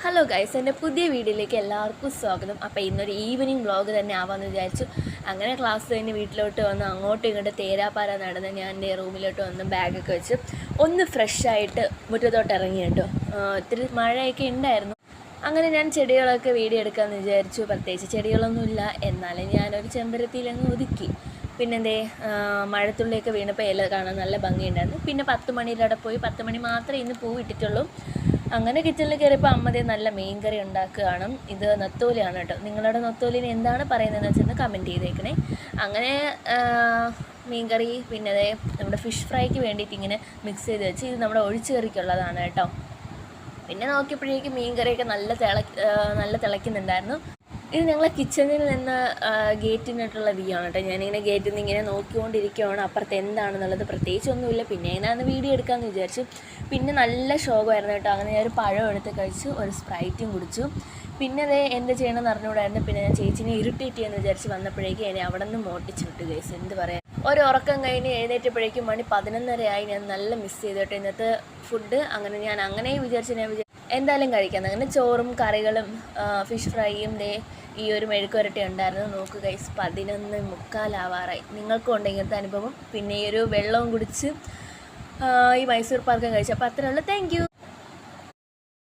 Hello guys, എൻ്റെ പുതിയ വീഡിയോയിലേക്ക് എല്ലാവർക്കും സ്വാഗതം. അപ്പോൾ ഇന്നൊരു ഈവനിങ് വ്ളോഗ് തന്നെ ആവാമെന്ന് വിചാരിച്ചു. അങ്ങനെ ക്ലാസ് കഴിഞ്ഞ് വീട്ടിലോട്ട് വന്ന് അങ്ങോട്ടും ഇങ്ങോട്ട് തേരാപ്പാര നടന്ന് ഞാൻ എൻ്റെ റൂമിലോട്ട് വന്ന് ബാഗൊക്കെ വെച്ച് ഒന്ന് ഫ്രഷായിട്ട് മുറ്റത്തോട്ട് ഇറങ്ങി കേട്ടോ. ഇത്തിരി മഴയൊക്കെ ഉണ്ടായിരുന്നു. അങ്ങനെ ഞാൻ ചെടികളൊക്കെ വീഡിയോ എടുക്കാമെന്ന് വിചാരിച്ചു. പ്രത്യേകിച്ച് ചെടികളൊന്നുമില്ല, എന്നാലും ഞാനൊരു ചെമ്പരത്തിയിലങ്ങ് ഒതുക്കി. പിന്നെന്തേ മഴത്തുള്ളിയൊക്കെ വീണപ്പോൾ ഇല കാണാൻ നല്ല ഭംഗിയുണ്ടായിരുന്നു. പിന്നെ 10 മണിയുടെ പോയി. 10 മണി മാത്രമേ ഇന്ന് പൂ ഇട്ടിട്ടുള്ളൂ. അങ്ങനെ കിച്ചണിൽ കയറിയപ്പോൾ അമ്മതേ നല്ല മീൻ കറി ഉണ്ടാക്കുകയാണ്. ഇത് നത്തോലിയാണ് കേട്ടോ. നിങ്ങളുടെ നത്തോലിന് എന്താണ് പറയുന്നതെന്ന് വെച്ചാൽ കമൻറ്റ് ചെയ്തേക്കണേ. അങ്ങനെ മീൻ കറി, പിന്നെ അതേ നമ്മുടെ ഫിഷ് ഫ്രൈക്ക് വേണ്ടിയിട്ട് ഇങ്ങനെ മിക്സ് ചെയ്ത് വെച്ച്, ഇത് നമ്മുടെ ഒഴിച്ചു കറിക്കുള്ളതാണ് കേട്ടോ. പിന്നെ നോക്കിയപ്പോഴേക്കും മീൻ കറിയൊക്കെ നല്ല തിളയ്ക്കുന്നുണ്ടായിരുന്നു. ഇത് ഞങ്ങളെ കിച്ചണിൽ നിന്ന് ഗേറ്റിനായിട്ടുള്ള വ്യൂ ആണ് കേട്ടോ. ഞാനിങ്ങനെ ഗേറ്റിൽ നിന്ന് ഇങ്ങനെ നോക്കിക്കൊണ്ടിരിക്കുകയാണ് അപ്പുറത്ത് എന്താണെന്നുള്ളത്. പ്രത്യേകിച്ചൊന്നുമില്ല, പിന്നെ ഞാനന്ന് വീഡിയോ എടുക്കാമെന്ന് വിചാരിച്ചു. പിന്നെ നല്ല ശോകമായിരുന്നു കേട്ടോ. അങ്ങനെ ഞാനൊരു പഴം എടുത്ത് കഴിച്ചു, ഒരു സ്പ്രൈറ്റും കുടിച്ചു. പിന്നെ അതേ എന്ത് ചെയ്യണമെന്ന് അറിഞ്ഞുകൂടായിരുന്നു. പിന്നെ ഞാൻ ചേച്ചിനെ ഇറിറ്റേറ്റ് ചെയ്യാമെന്ന് വിചാരിച്ച് വന്നപ്പോഴേക്കും എന്നെ അവിടെ നിന്ന് മോട്ടിച്ചു വിട്ടു ഗൈസ്. എന്ത് പറയാം, ഒരു ഉറക്കം കഴിഞ്ഞ് എഴുന്നേറ്റപ്പോഴേക്കും മണി 11:30 ആയി. ഞാൻ നല്ല മിസ് ചെയ്തു കേട്ടോ ഇന്നത്തെ ഫുഡ്. അങ്ങനെ ഞാൻ അങ്ങനെയും വിചാരിച്ചു എന്തായാലും കഴിക്കാം. അങ്ങനെ ചോറും കറികളും ഫിഷ് ഫ്രൈയും ഈ ഒരു മെഴുക്കുവരട്ടി ഉണ്ടായിരുന്നു. നോക്കുക ഗൈസ്, 11:45 നിങ്ങൾക്കും ഉണ്ട് ഇങ്ങനത്തെ അനുഭവം. പിന്നെ ഈ ഒരു വെള്ളവും കുടിച്ച് ഈ മൈസൂർ പാക്കും കഴിച്ചു. അപ്പോൾ അത്രേ ഉള്ളൂ. Thank you.